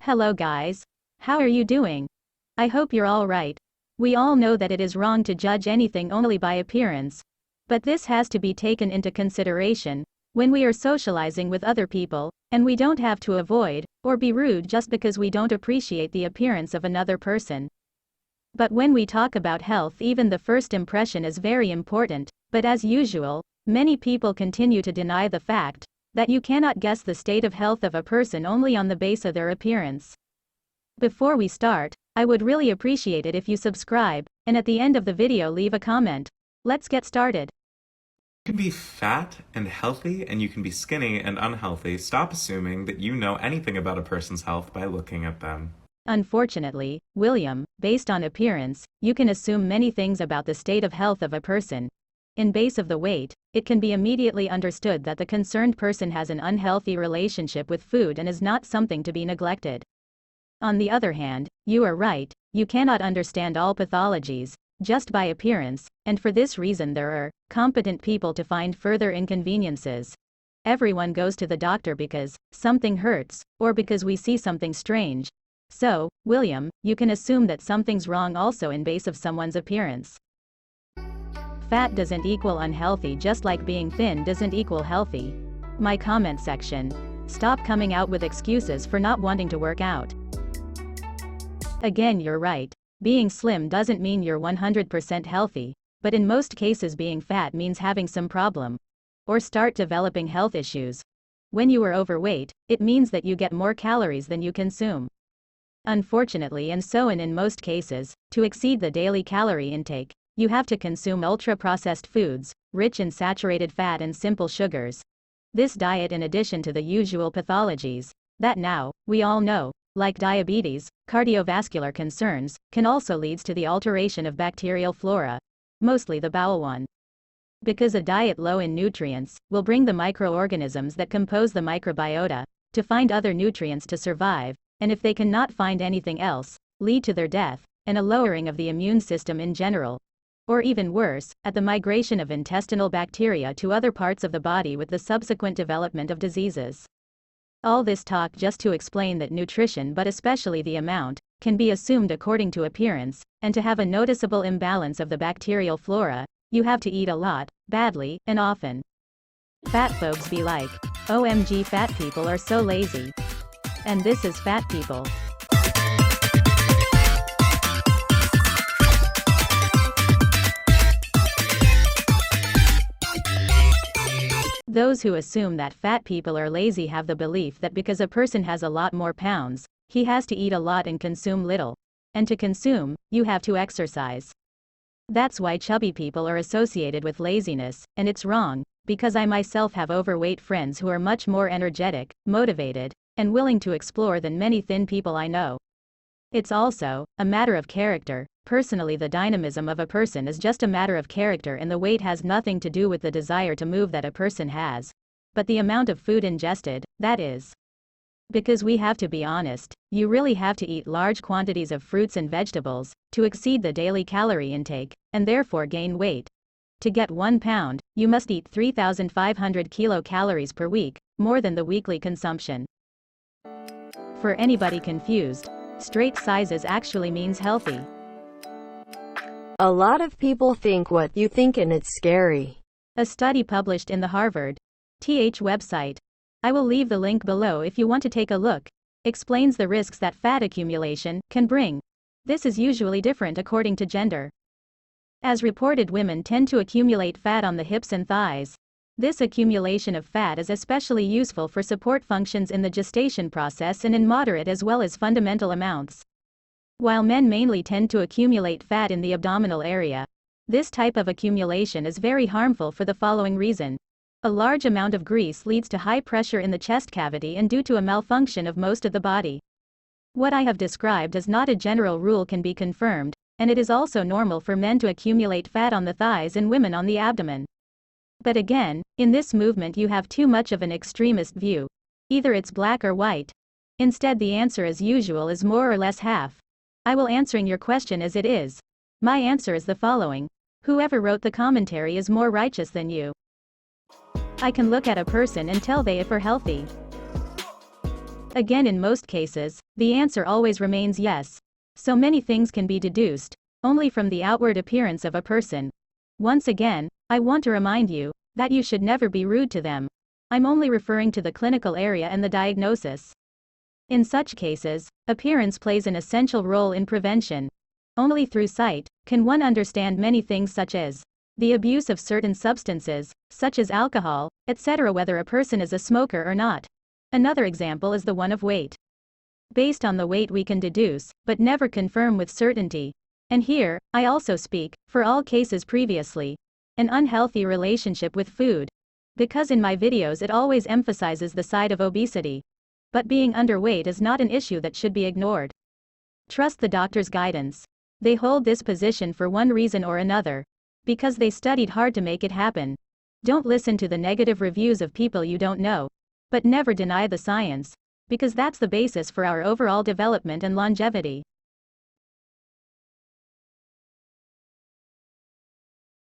Hello guys. How are you doing? I hope you're all right. We all know that it is wrong to judge anything only by appearance. But this has to be taken into consideration when we are socializing with other people, and we don't have to avoid or be rude just because we don't appreciate the appearance of another person. But when we talk about health, even the first impression is very important, but as usual, many people continue to deny the fact that you cannot guess the state of health of a person only on the basis of their appearance. Before we start, I would really appreciate it if you subscribe, and at the end of the video leave a comment. Let's get started. You can be fat and healthy, and you can be skinny and unhealthy. Stop assuming that you know anything about a person's health by looking at them. Unfortunately, William, based on appearance, you can assume many things about the state of health of a person. In base of the weight, it can be immediately understood that the concerned person has an unhealthy relationship with food and is not something to be neglected. On the other hand, you are right, you cannot understand all pathologies just by appearance, and for this reason there are competent people to find further inconveniences. Everyone goes to the doctor because something hurts, or because we see something strange. So, William, you can assume that something's wrong also in base of someone's appearance. Fat doesn't equal unhealthy, just like being thin doesn't equal healthy. My comment section. Stop coming out with excuses for not wanting to work out. Again, you're right. Being slim doesn't mean you're 100% healthy, but in most cases being fat means having some problem or start developing health issues. When you are overweight, it means that you get more calories than you consume. Unfortunately, and so in most cases, to exceed the daily calorie intake, you have to consume ultra-processed foods, rich in saturated fat and simple sugars. This diet, in addition to the usual pathologies that now we all know, like diabetes, cardiovascular concerns, can also lead to the alteration of bacterial flora, mostly the bowel one. Because a diet low in nutrients will bring the microorganisms that compose the microbiota to find other nutrients to survive, and if they cannot find anything else, lead to their death, and a lowering of the immune system in general. Or even worse, at the migration of intestinal bacteria to other parts of the body with the subsequent development of diseases. All this talk just to explain that nutrition, but especially the amount, can be assumed according to appearance, and to have a noticeable imbalance of the bacterial flora, you have to eat a lot, badly, and often. Fat folks be like, OMG, fat people are so lazy. And this is fat people. Those who assume that fat people are lazy have the belief that because a person has a lot more pounds, he has to eat a lot and consume little. And to consume, you have to exercise. That's why chubby people are associated with laziness, and it's wrong, because I myself have overweight friends who are much more energetic, motivated, and willing to explore than many thin people I know. It's also a matter of character. Personally, the dynamism of a person is just a matter of character, and the weight has nothing to do with the desire to move that a person has, but the amount of food ingested, that is. Because we have to be honest, you really have to eat large quantities of fruits and vegetables to exceed the daily calorie intake, and therefore gain weight. To get 1 pound, you must eat 3,500 kilocalories per week, more than the weekly consumption. For anybody confused, straight sizes actually means healthy. A lot of people think what you think, and it's scary. A study published in the Harvard TH website, I will leave the link below if you want to take a look, explains the risks that fat accumulation can bring. This is usually different according to gender. As reported, women tend to accumulate fat on the hips and thighs. This accumulation of fat is especially useful for support functions in the gestation process and in moderate as well as fundamental amounts. While men mainly tend to accumulate fat in the abdominal area, this type of accumulation is very harmful for the following reason. A large amount of grease leads to high pressure in the chest cavity and due to a malfunction of most of the body. What I have described as not a general rule can be confirmed, and it is also normal for men to accumulate fat on the thighs and women on the abdomen. But again, in this movement you have too much of an extremist view. Either it's black or white. Instead, the answer as usual is more or less half. I will answering your question as it is. My answer is the following. Whoever wrote the commentary is more righteous than you. I can look at a person and tell they are healthy. Again, in most cases, the answer always remains yes. So many things can be deduced only from the outward appearance of a person. Once again, I want to remind you that you should never be rude to them. I'm only referring to the clinical area and the diagnosis. In such cases, appearance plays an essential role in prevention. Only through sight can one understand many things, such as the abuse of certain substances, such as alcohol, etc., whether a person is a smoker or not. Another example is the one of weight. Based on the weight we can deduce, but never confirm with certainty. And here, I also speak, for all cases previously, an unhealthy relationship with food. Because in my videos it always emphasizes the side of obesity. But being underweight is not an issue that should be ignored. Trust the doctor's guidance. They hold this position for one reason or another. Because they studied hard to make it happen. Don't listen to the negative reviews of people you don't know. But never deny the science. Because that's the basis for our overall development and longevity.